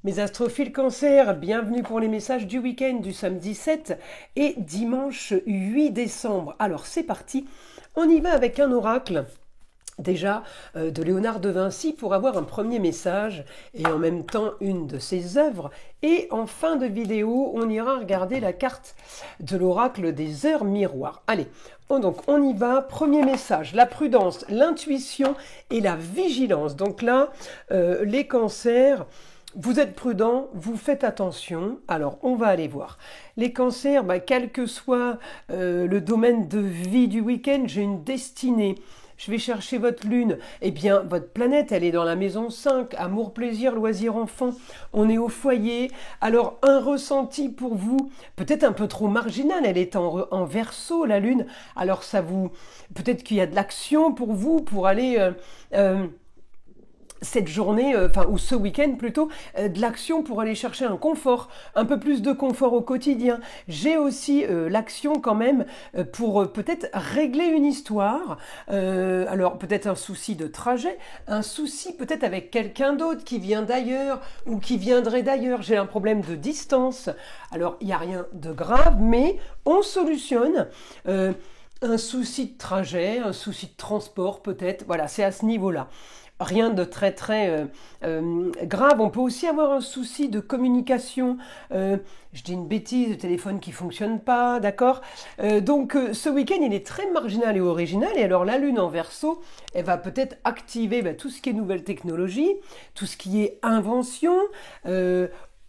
Mes astrophiles Cancer, bienvenue pour les messages du week-end du samedi 7 et dimanche 8 décembre. Alors c'est parti, on y va avec un oracle. Déjà de Léonard de Vinci pour avoir un premier message et en même temps une de ses œuvres. Et en fin de vidéo, on ira regarder la carte de l'oracle des heures miroirs. Allez, donc on y va. Premier message, la prudence, l'intuition et la vigilance. Donc là, les cancers... Vous êtes prudents, vous faites attention, alors on va aller voir. Les cancers, quel que soit le domaine de vie du week-end, j'ai une destinée. Je vais chercher votre lune. Eh bien, votre planète, elle est dans la maison 5, amour, plaisir, loisir, enfant. On est au foyer. Alors, un ressenti pour vous, peut-être un peu trop marginal. Elle est en Verseau, la lune. Alors, ça vous... Peut-être qu'il y a de l'action pour vous, pour aller... cette journée, ou ce week-end plutôt, de l'action pour aller chercher un confort, un peu plus de confort au quotidien. J'ai aussi l'action quand même pour peut-être régler une histoire, alors peut-être un souci de trajet, un souci peut-être avec quelqu'un d'autre qui vient d'ailleurs ou qui viendrait d'ailleurs. J'ai un problème de distance, alors il n'y a rien de grave, mais on solutionne. Un souci de trajet, un souci de transport peut-être, voilà, c'est à ce niveau-là. Rien de très grave. On peut aussi avoir un souci de communication. Je dis une bêtise, le téléphone qui fonctionne pas, d'accord. Donc ce week-end, il est très marginal et original. Et alors la lune en Verseau, elle va peut-être activer tout ce qui est nouvelle technologie, tout ce qui est invention.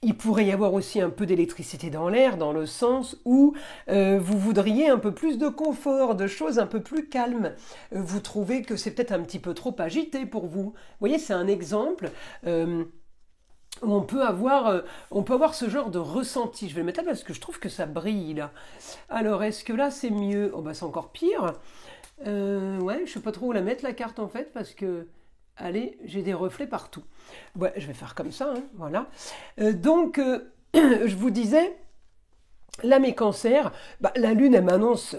Il pourrait y avoir aussi un peu d'électricité dans l'air, dans le sens où vous voudriez un peu plus de confort, de choses un peu plus calmes. Vous trouvez que c'est peut-être un petit peu trop agité pour vous. Vous voyez, c'est un exemple où on peut avoir ce genre de ressenti. Je vais le mettre là parce que je trouve que ça brille là. Alors, est-ce que là c'est mieux? Oh c'est encore pire. Ouais, je ne sais pas trop où la mettre la carte en fait parce que... Allez, j'ai des reflets partout. Ouais, je vais faire comme ça, hein, voilà. Donc, je vous disais, là, mes cancers, la lune, elle m'annonce,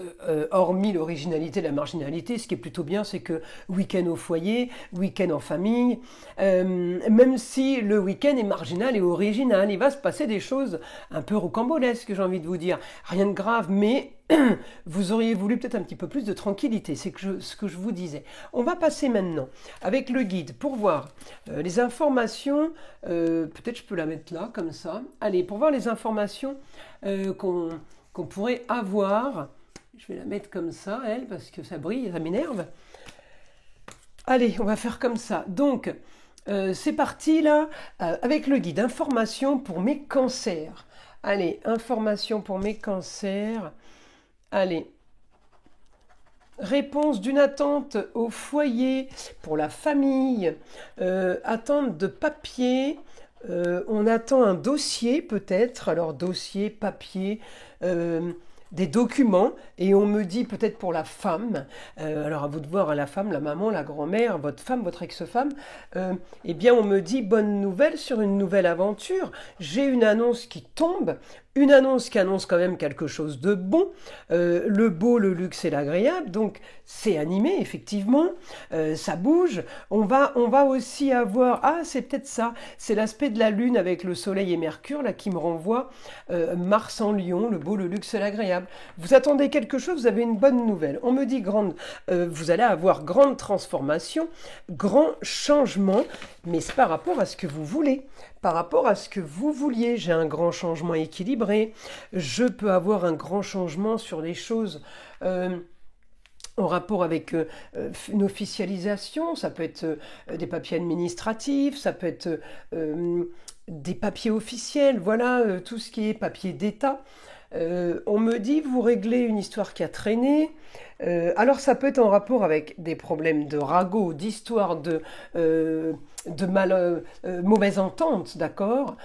hormis l'originalité, la marginalité, ce qui est plutôt bien, c'est que week-end au foyer, week-end en famille, même si le week-end est marginal et original, il va se passer des choses un peu rocambolesques, j'ai envie de vous dire. Rien de grave, mais vous auriez voulu peut-être un petit peu plus de tranquillité, c'est ce que je vous disais. On va passer maintenant avec le guide pour voir les informations, peut-être je peux la mettre là, comme ça. Allez, pour voir les informations qu'on pourrait avoir, je vais la mettre comme ça, elle, parce que ça brille, ça m'énerve. Allez, on va faire comme ça. Donc, c'est parti là, avec le guide, information pour mes cancers. Allez, information pour mes cancers. Allez, réponse d'une attente au foyer pour la famille, attente de papier, on attend un dossier peut-être, alors dossier, papier, des documents, et on me dit peut-être pour la femme, alors à vous de voir, la femme, la maman, la grand-mère, votre femme, votre ex-femme, eh bien on me dit bonne nouvelle sur une nouvelle aventure, j'ai une annonce qui tombe, une annonce qui annonce quand même quelque chose de bon, le beau, le luxe et l'agréable, donc c'est animé effectivement, ça bouge, on va aussi avoir, c'est peut-être ça, c'est l'aspect de la lune avec le soleil et Mercure là qui me renvoie Mars en Lion, le beau, le luxe et l'agréable. Vous attendez quelque chose, vous avez une bonne nouvelle. On me dit vous allez avoir grande transformation, grand changement, mais c'est par rapport à ce que vous voulez. Par rapport à ce que vous vouliez, j'ai un grand changement équilibré, je peux avoir un grand changement sur les choses en rapport avec une officialisation, ça peut être des papiers administratifs, ça peut être des papiers officiels, voilà, tout ce qui est papier d'État. On me dit, vous réglez une histoire qui a traîné. Alors ça peut être en rapport avec des problèmes de ragot, d'histoire, mauvaise entente, d'accord,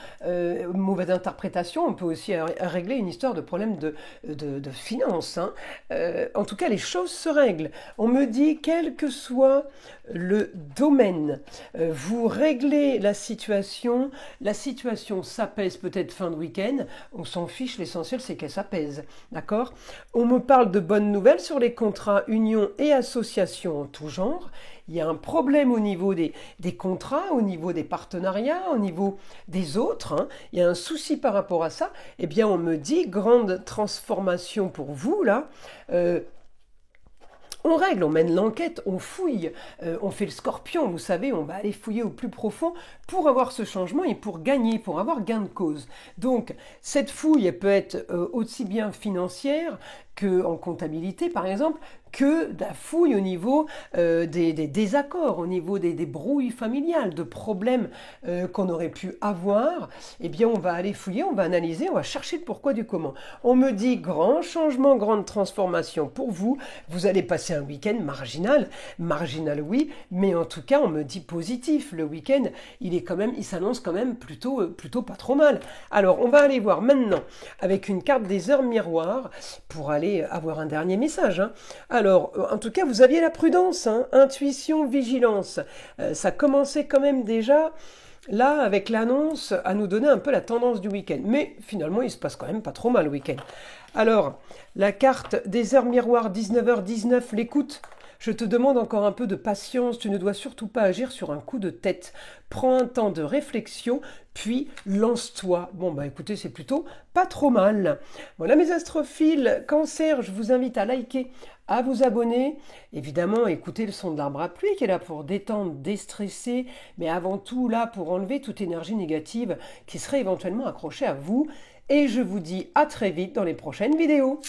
mauvaise interprétation. On peut aussi régler une histoire de problème de finances. Hein. En tout cas, les choses se règlent. On me dit, quel que soit le domaine, vous réglez la situation s'apaise peut-être fin de week-end, on s'en fiche, l'essentiel c'est qu'elle s'apaise, d'accord. On me parle de bonnes nouvelles sur les contrats, unions et associations en tout genre. il y a un problème au niveau des contrats, au niveau des partenariats, au niveau des autres, hein, il y a un souci par rapport à ça, eh bien on me dit grande transformation pour vous là. On règle, on mène l'enquête, on fouille, on fait le scorpion, vous savez, on va aller fouiller au plus profond pour avoir ce changement et pour gagner, pour avoir gain de cause. Donc, cette fouille, elle peut être aussi bien financière qu'en comptabilité, par exemple, que de la fouille au niveau des désaccords, au niveau des brouilles familiales, de problèmes qu'on aurait pu avoir. Eh bien, on va aller fouiller, on va analyser, on va chercher le pourquoi du comment. On me dit grand changement, grande transformation pour vous. Vous allez passer un week-end marginal, marginal oui, mais en tout cas, on me dit positif. Le week-end, il s'annonce quand même plutôt pas trop mal. Alors, on va aller voir maintenant avec une carte des heures miroirs pour aller avoir un dernier message, hein. Alors, en tout cas, vous aviez la prudence, hein, intuition, vigilance. Ça commençait quand même déjà, là, avec l'annonce, à nous donner un peu la tendance du week-end. Mais finalement, il se passe quand même pas trop mal le week-end. Alors, la carte des heures miroirs, 19h19, l'écoute. Je te demande encore un peu de patience, tu ne dois surtout pas agir sur un coup de tête. Prends un temps de réflexion, puis lance-toi. Bon, bah écoutez, c'est plutôt pas trop mal. Voilà mes astrophiles, Cancer, je vous invite à liker, à vous abonner. Évidemment, écoutez le son de l'arbre à pluie qui est là pour détendre, déstresser, mais avant tout là pour enlever toute énergie négative qui serait éventuellement accrochée à vous. Et je vous dis à très vite dans les prochaines vidéos.